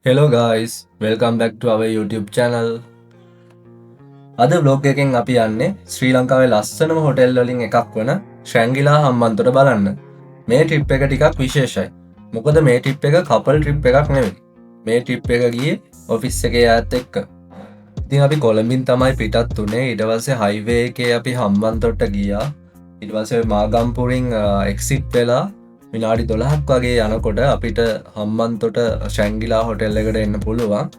Hello guys, welcome back to our YouTube channel. අද vlog එකෙන් අපි යන්නේ ශ්‍රී ලංකාවේ ලස්සනම හොටෙල් වලින් එකක් වන ශ්‍රැංගිලා හම්බන්තොට බලන්න. මේ ට්‍රිප් එක ටිකක් විශේෂයි. මොකද මේ ට්‍රිප් එක කපල් ට්‍රිප් එකක් නෙවෙයි. මේ ට්‍රිප් එක ගියේ ඔෆිස් එකේ යාත් එක්ක. ඉතින් අපි කොළඹින් තමයි පිටත් වුණේ. ඊට පස්සේ හයිවේ එකේ අපි හම්බන්තොට ගියා. ඊට පස්සේ මාගම්පුරින් එක්සිට් වෙලා විනාඩි 12ක් වගේ යනකොට අපිට හම්බන්තොට ශ්‍රැංගිලා හොටෙල් එකට එන්න පුළුවන්.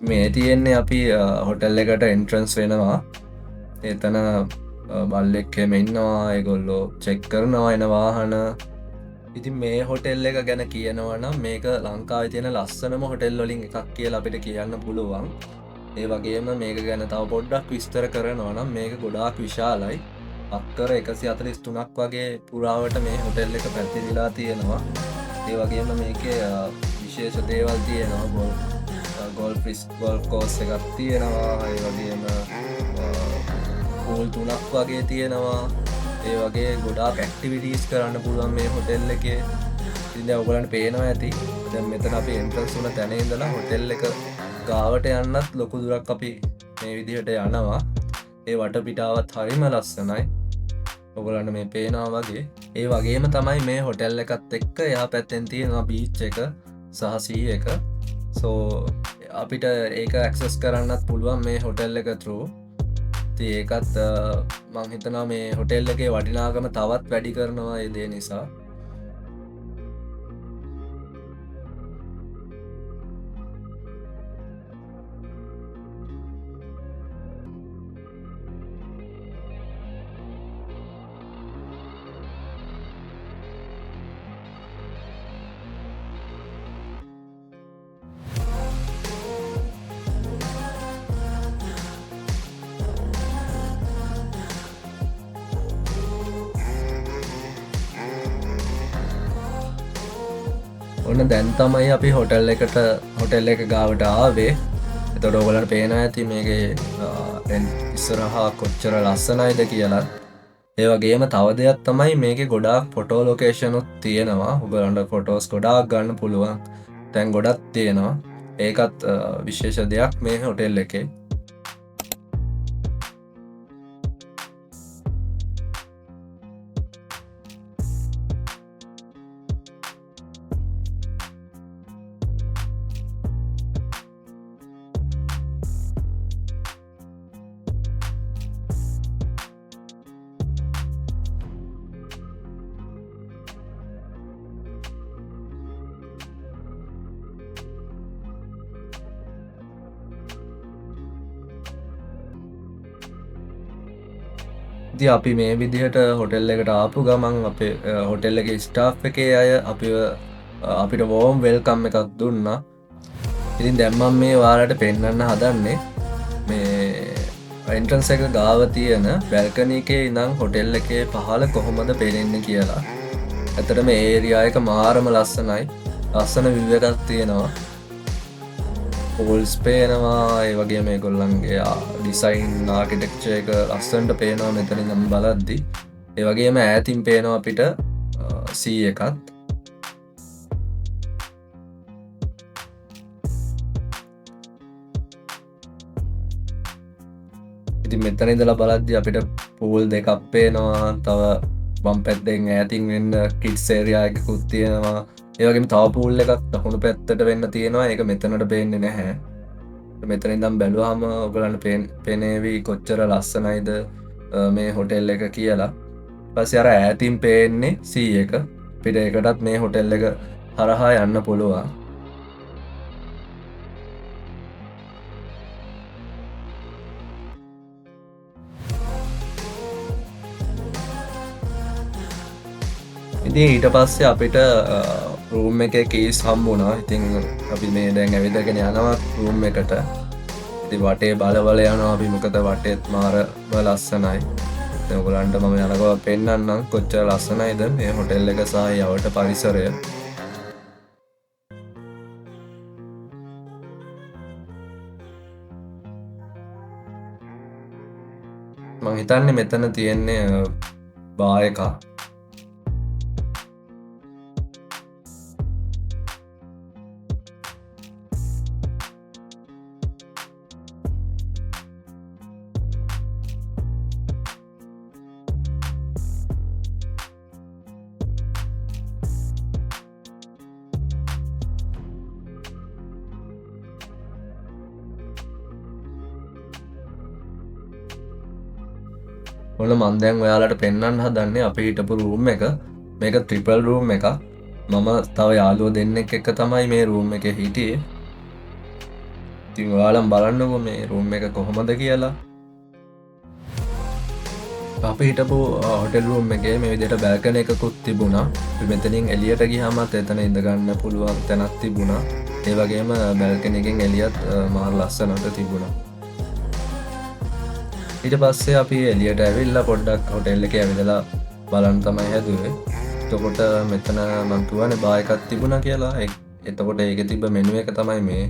මේ තියෙන්නේ අපි හොටෙල් එකට එන්ට්‍රන්ස් වෙනවා. එතන බල්ලෙක් එහෙම ඉන්නවා. ඒගොල්ලෝ චෙක් කරනවා එන වාහන. ඉතින් මේ හොටෙල් එක ගැන කියනවා නම් මේක ලංකාවේ තියෙන ලස්සනම හොටෙල් වලින් එකක් කියලා අපිට කියන්න පුළුවන්. ඒ වගේම මේක ගැන තව පොඩ්ඩක් විස්තර කරනවා නම් මේක ගොඩාක් විශාලයි. අක්කර 143ක් වගේ පුරාවට මේ හොටෙල් එක පැතිරිලා තියෙනවා. ඒ වගේම මේකේ විශේෂ දේවල් තියෙනවා. ගොල් කෝස් එකක් තියෙනවා. ඒ වගේම පූල් 3ක් වගේ තියෙනවා. ඒ වගේ ගොඩාක් ඇක්ටිවිටීස් කරන්න පුළුවන් මේ හොටෙල් එකේ. ඉතින් දැන් ඔයගලන්ට පේනවා ඇති. දැන් මෙතන අපි එන්ට්‍රන්ස් වුණ තැන ඉඳලා හොටෙල් එක ගාවට යන්නත් ලොකු දුරක් අපි මේ විදිහට යනවා. ඒ වටපිටාවත් හරිම ලස්සනයි. ඔයගලන්ට මේ පේනවා වගේ. ඒ වගේම තමයි මේ හොටෙල් එකත් එක්ක එහා පැත්තෙන් තියෙනවා බීච් එක සහ සී එක. සෝ අපිට ඒක ඇක්සස් කරන්නත් පුළුවන් මේ හොටෙල් එක through. ඉතින් ඒකත් මං හිතනවා මේ හොටෙල් එකේ වටිනාකම තවත් වැඩි කරනවා ඒ දේ නිසා. ඔන්න දැන් තමයි අපි හොටෙල් එක ගාවට ආවේ. එතකොට ඔයගලන්ට පේනවා ඇති මේකේ ඉස්සරහා කොච්චර ලස්සනයිද කියලා. ඒ වගේම තව දෙයක් තමයි මේකේ ගොඩාක් ෆොටෝ ලොකේෂන් උත් තියෙනවා. ඔයගලන්ට ෆොටෝස් ගොඩාක් ගන්න පුළුවන්. දැන් ගොඩක් තියෙනවා. ඒකත් විශේෂ දෙයක් මේ හොටෙල් එකේ. ඉතින් අපි මේ විදිහට හොටෙල් එකට ආපු ගමන් අපේ හොටෙල් එකේ ස්ටාෆ් එකේ අය අපිට වෝම් වෙල්කම් එකක් දුන්නා. ඉතින් දැන් මම මේ ඔයාලට පෙන්වන්න හදන්නේ මේ එන්ට්‍රන්ස් එක ගාව තියෙන බැල්කනි එකේ ඉඳන් හොටෙල් එකේ පහළ කොහොමද පේන්නේ කියලා. ඇත්තට මේ ඒරියා එක මාරම ලස්සනයි. ලස්සන විව් එකක් තියෙනවා. පෝල්ස් පේනවා. ඒ වගේ මේගොල්ලන්ගේ ඩිසයින් ආකිටෙක්චර් එක ලස්සනට පේනවා මෙතන ඉඳන් බලද්දි. ඒ වගේම ඈතින් පේනවා අපිට සී එකත්. ඉතින් මෙතන ඉඳලා බලද්දි අපිට පූල් දෙකක් පේනවා. තව වම් පැත්තෙන් ඈතින් වෙන්න කිඩ්ස් ඒරියා එකකුත් තියෙනවා. ඒ වගේම තව පූල් එකක් දකුණු පැත්තට වෙන්න තියෙනවා. ඒක මෙතනට පේන්නේ නැහැ. මෙතන ඉඳන් බැලුවාම ඔයගලන්ට පේනේවි කොච්චර ලස්සනයිද මේ හොටෙල් එක කියලා. ඊපස්සේ අර ඈතින් පේන්නේ සී එක. අපිට ඒකටත් මේ හොටෙල් එක හරහා යන්න පුළුවන්. ඉතින් ඊට පස්සේ අපිට රූම් එකේ කීස් හම්බුණා. ඉතින් අපි මේ දැන් ඇවිදගෙන යනවා රූම් එකට. ඉතින් වටේ බල යනවා අපි. මොකද වටේත් මාරම ලස්සනයි. දැන් ඔයගලන්ට මම යනකොට පෙන්නන්නම් කොච්චර ලස්සනයිද මේ හොටෙල් එක සහ යවට පරිසරය. මං හිතන්නේ මෙතන තියෙන්නේ බා එකක්. ඔන්න මන් දැන් ඔයාලට පෙන්වන්න හදන්නේ අපි හිටපු රූම් එක. මේක ට්‍රිපල් රූම් එකක්. මම තව යාළුවෝ දෙන්නෙක් එක්ක තමයි මේ රූම් එකේ හිටියේ. ඉතින් ඔයාලම බලන්නකෝ මේ රූම් එක කොහොමද කියලා. අපි හිටපු හොටෙල් රූම් එකේ මේ විදිහට බැල්කනි එකකුත් තිබුණා. අපි මෙතනින් එළියට ගියාමත් එතන ඉඳ ගන්න පුළුවන් තැනක් තිබුණා. ඒ වගේම බැල්කනි එකෙන් එළියත් මාර ලස්සනට තිබුණා. ඊට පස්සේ අපි එළියට ඇවිල්ලා පොඩ්ඩක් හොටෙල් එකේ ඇවිදලා බලන්න තමයි හැදුවේ. එතකොට මෙතන මම කියවනේ බාර් එකක් තිබුණා කියලා. එතකොට ඒකේ තිබ්බ මෙනු එක තමයි මේ.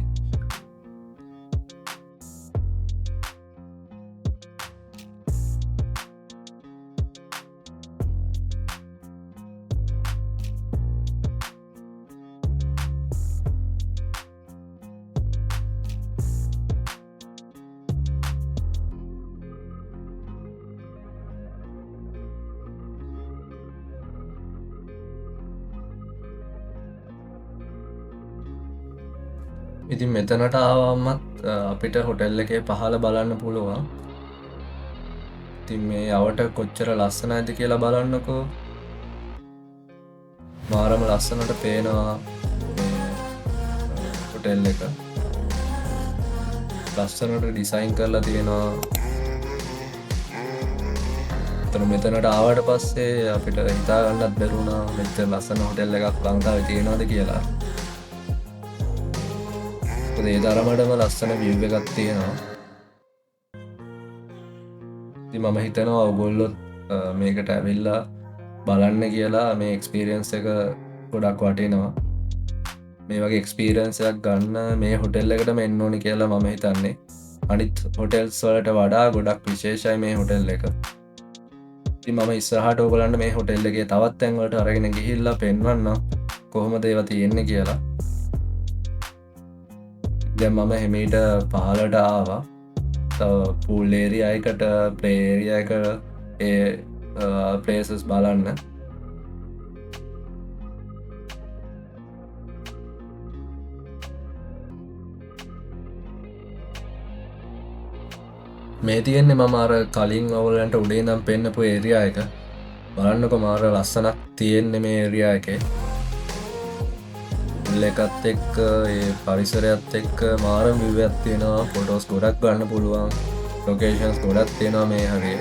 ඉතින් මෙතනට ආවමත් අපිට හොටෙල් එකේ පහළ බලන්න පුළුවන්. ඉතින් මේ අවට කොච්චර ලස්සනයිද කියලා බලන්නකෝ. මාරම ලස්සනට පේනවා මේ හොටෙල් එක. ලස්සනට ඩිසයින් කරලා තියෙනවා. මෙතනට ආවට පස්සේ අපිට හිතා ගන්නත් බැරුණා මෙච්චර ලස්සන හොටෙල් එකක් ලංකාවේ තියෙනවද කියලා. ඒ තරමටම ලස්සන විව් එකක් තියෙනවා. ඉතින් මම හිතනවා ඔයගොල්ලොත් මේකට ඇවිල්ලා බලන්න කියලා. මේ එක්ස්පීරියන්ස් එක ගොඩක් වටිනවා. මේ වගේ එක්ස්පීරියන්ස් එකක් ගන්න මේ හොටෙල් එකටම එන්න ඕනි කියලා මම හිතන්නේ. අනිත් හොටෙල්ස් වලට වඩා ගොඩක් විශේෂයි මේ හොටෙල් එක. ඉතින් මම ඉස්සරහට ඔයගොල්ලන්ට මේ හොටෙල් එකේ තවත් තැන් වලට අරගෙන ගිහිල්ලා පෙන්වන්නම් කොහොමද ඒවා තියෙන්නේ කියලා. දැන් මම හිමීට පහලට ආවා. පූල් ඒරියා එකට ප්ලේ ඒරියා එක ඒ ප්ලේසස් බලන්න. මේ තියෙන්නේ මම අර කලින් ඔයගලන්ට උඩේ ඉඳන් පෙන්නපු ඒරියා එක. බලන්නකො මාර ලස්සනක් තියෙන්නේ මේ ඒරියා එකේ. එකත් එක්ක ඒ පරිසරයත් එක්ක මාරම view එකක් තියෙනවා. ෆොටෝස් ගොඩක් ගන්න පුළුවන්. ලොකේෂන්ස් ගොඩක් තියෙනවා මේ හරිය.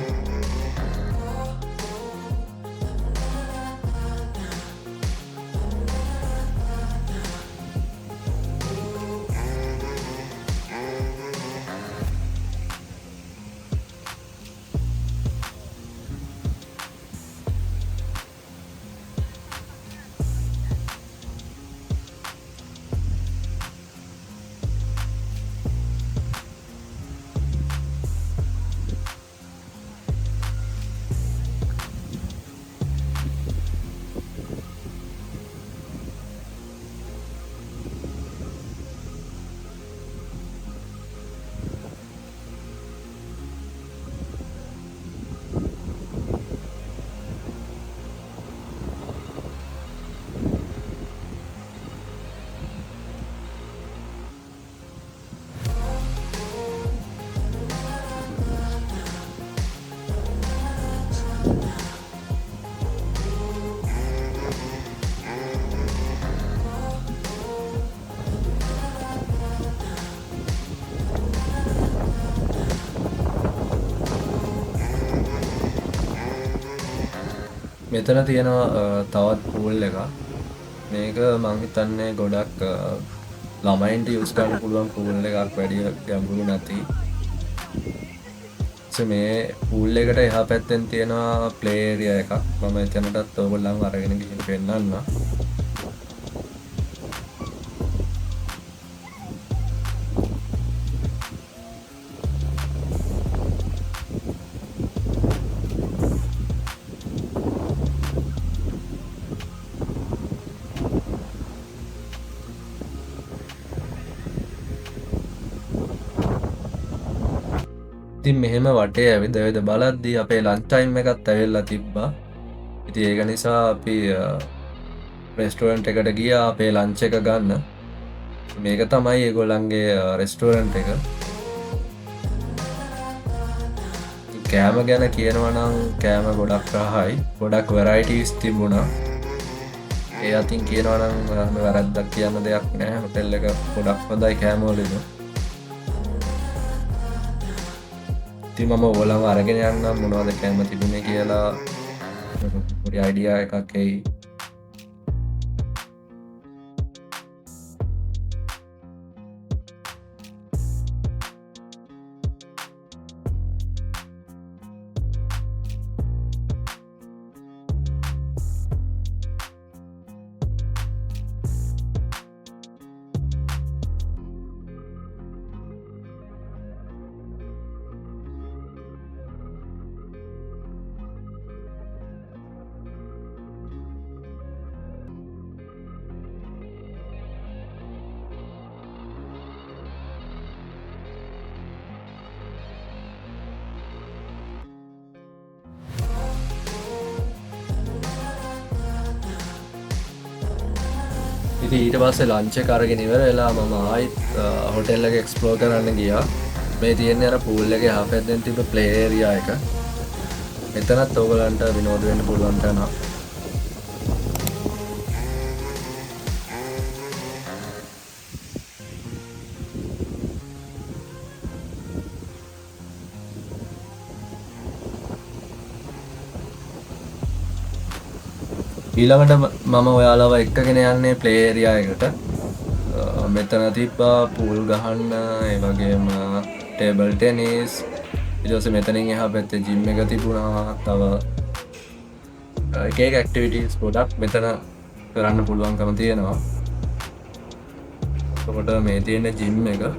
මෙතන තියෙනවා තවත් පූල් එකක්. මේක මං හිතන්නේ ගොඩක් ළමයින්ට යූස් කරන්න පුළුවන් පූල් එකක්. වැඩි ගැඹුරු නැති. මේ පූල් එකට එහා පැත්තෙන් තියෙනවා ප්ලේ ඒරියා එකක්. මම එතනටත් ඔයගොල්ලන්ව අරගෙන ගිහින් පෙන්නන්න. ඉතින් මෙහෙම වටේ ඇවිද ඇවිද බලද්දී අපේ ලන්ච් ටයිම් එකත් ඇවිල්ලා තිබ්බා. ඉතින් ඒක නිසා අපි රෙස්ටෝරන්ට් එකට ගියා අපේ ලන්ච් එක ගන්න. මේක තමයි ඒගොල්ලන්ගේ රෙස්ටෝරන්ට් එක. කෑම ගැන කියනවනම් කෑම ගොඩක් රහයි, ගොඩක් වෙරයිටිස් තිබුණා. ඒ අතින් කියනවනම් වැරද්දක් කියන්න දෙයක් නෑ. හොටෙල් එක ගොඩක් හොඳයි කෑම වලින්. ඉතින් මම ඕලම අරගෙන යන්නම් මොනවද කෑම තිබුණේ කියලා පොඩි අයිඩියා එකක් එයි. ඉතින් ඊට පස්සේ ලන්ච් එක අරගෙන ඉවර වෙලා මම ආයිත් හොටෙල් එක එක්ස්ප්ලෝර් කරන්න ගියා. මේ තියෙන්නේ අර පූල් එකේ හා පැත්තෙන් තිබ්බ ප්ලේ ඒරියා එක. මෙතනත් ඕගලන්ට විනෝද වෙන්න පුළුවන් තැනක්. ඊළඟට මම ඔයාලව එක්කගෙන යන්නේ ප්ලේ ඒරියා එකට. මෙතන තිබ්බා පූල් ගහන්න, ඒ වගේම ටේබල් ටෙනිස්. ඊට පස්සේ මෙතනින් එහා පැත්තේ ජිම් එක තිබුණා. තව එක එක ඇක්ටිවිටීස් ගොඩක් මෙතන කරන්න පුළුවන්කම තියෙනවා. එතකොට මේ තියෙන ජිම් එක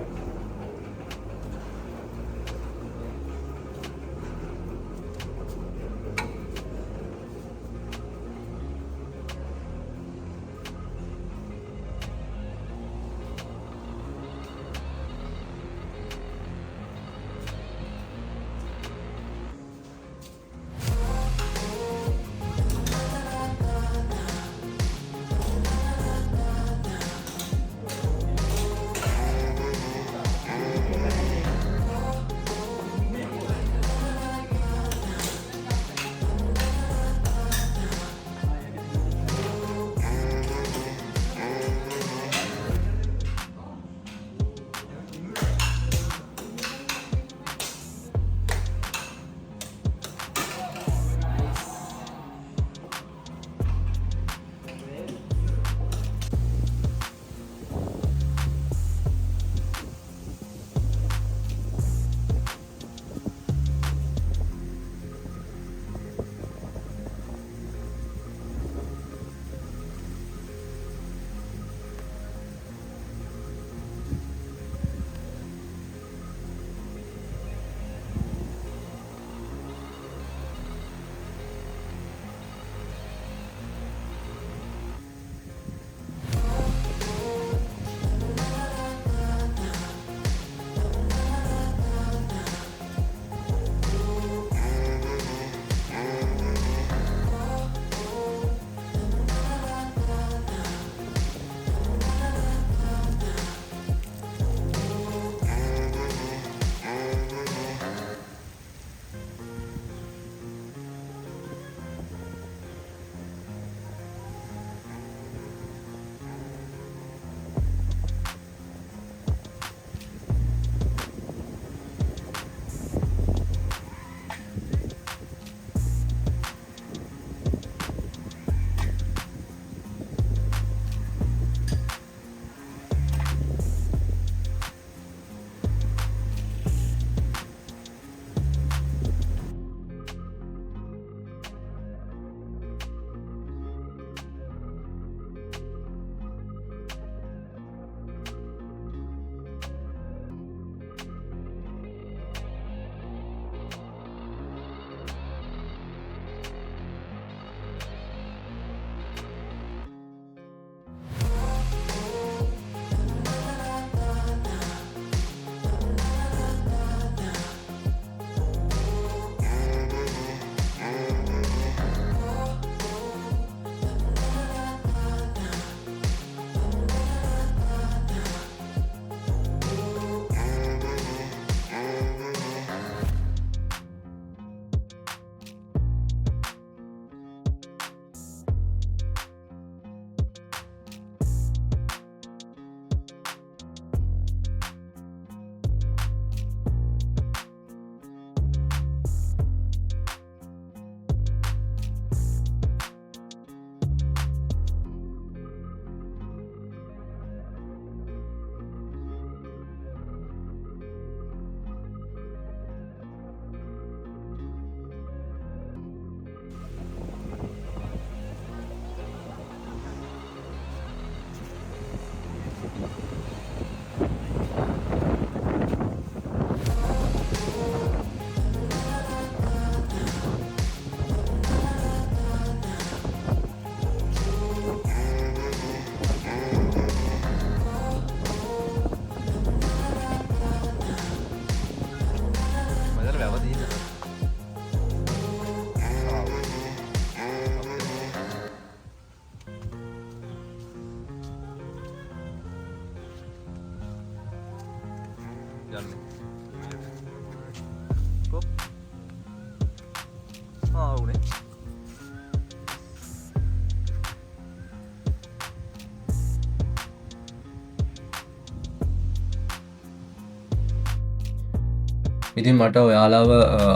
ඉතින් මට ඔයාලාව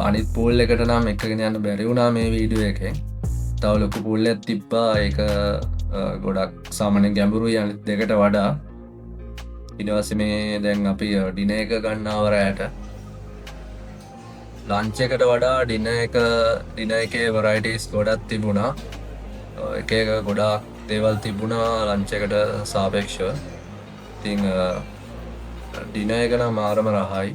අනිත් පූල් එකට නම් එකගෙන යන්න බැරි වුණා මේ වීඩියෝ එකෙන්. තව ලොකු පූල් එකක් තිබ්බා. ඒක ගොඩක් සාමාන්‍යයෙන් ගැඹුරුයි අනිත් දෙකට වඩා. ඊට පස්සේ මේ දැන් අපි ඩිනර් එක ගන්නවා රැයට. ලන්ච් එකට වඩා ඩිනර් එකේ varieties ගොඩක් තිබුණා. එක එක ගොඩාක් දේවල් තිබුණා ලන්ච් එකට සාපේක්ෂව. ඉතින් ඩිනර් එක නම් මාරම රහයි.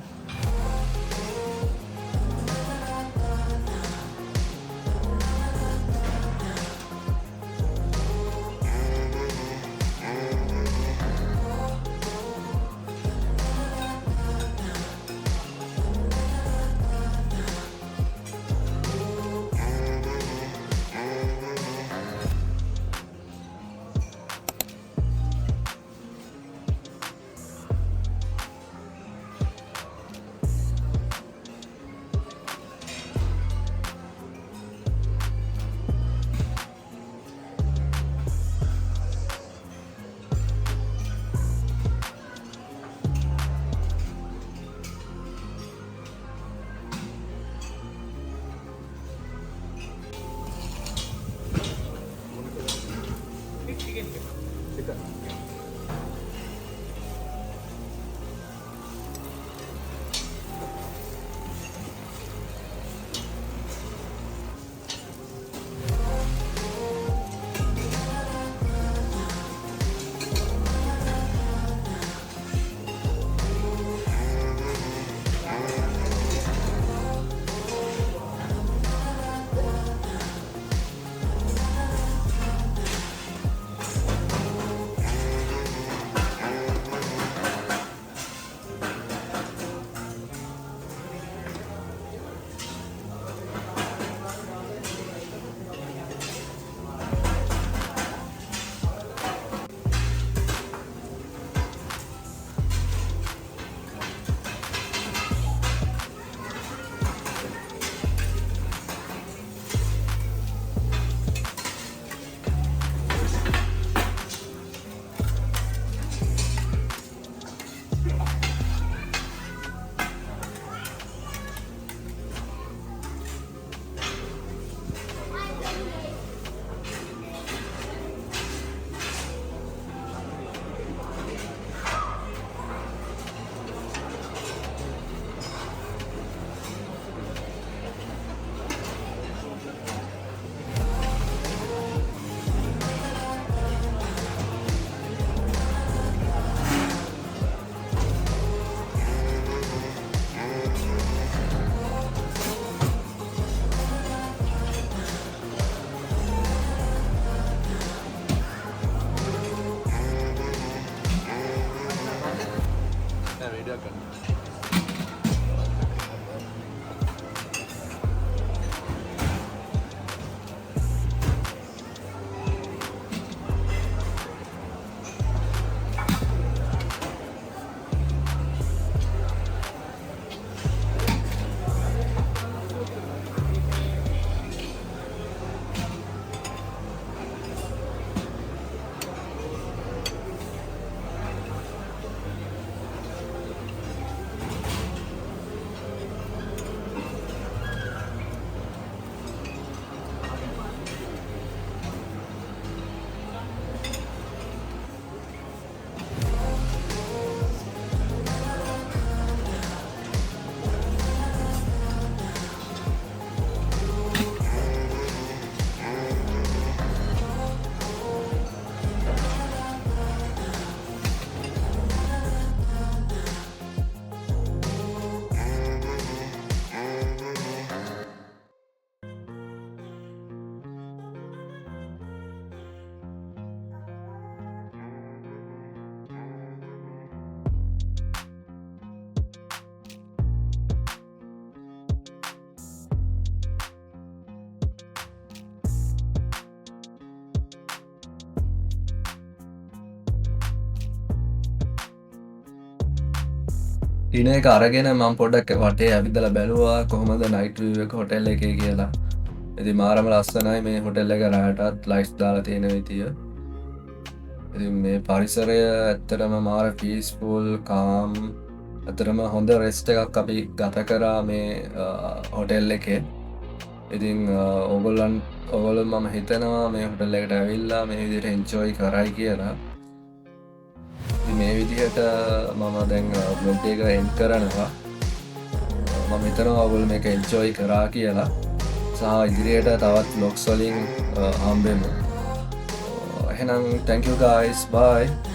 ඉන එක අරගෙන මම පොඩ්ඩක් වටේ ඇවිදලා බැලුවා කොහොමද නයිට් විව් එක හොටෙල් එකේ කියලා. ඉතින් මාරම ලස්සනයි මේ හොටෙල් එක රාටත් ලයිට්ස් දාලා තියෙන විදිය. ඉතින් මේ පරිසරය ඇත්තටම මාර පීස්ෆුල් කාම් ඇත්තටම හොඳ රෙස්ට් එකක් අපි ගත කරා මේ හොටෙල් එකේ. ඉතින් ඔගොල්ලන් මම හිතනවා මේ හොටෙල් එකට ඇවිල්ලා මේ විදිහට එන්ජොයි කරයි කියලා. මේ විදිහට මම දැන් බ්ලොග් එක එන්ඩ් කරනවා. මම හිතනවා ඔයගොල්ලෝ මේක එන්ජොයි කරා කියලා. සහ ඉදිරියට තවත් vlogs වලින් හම්බෙමු. එහෙනම් thank you guys, bye.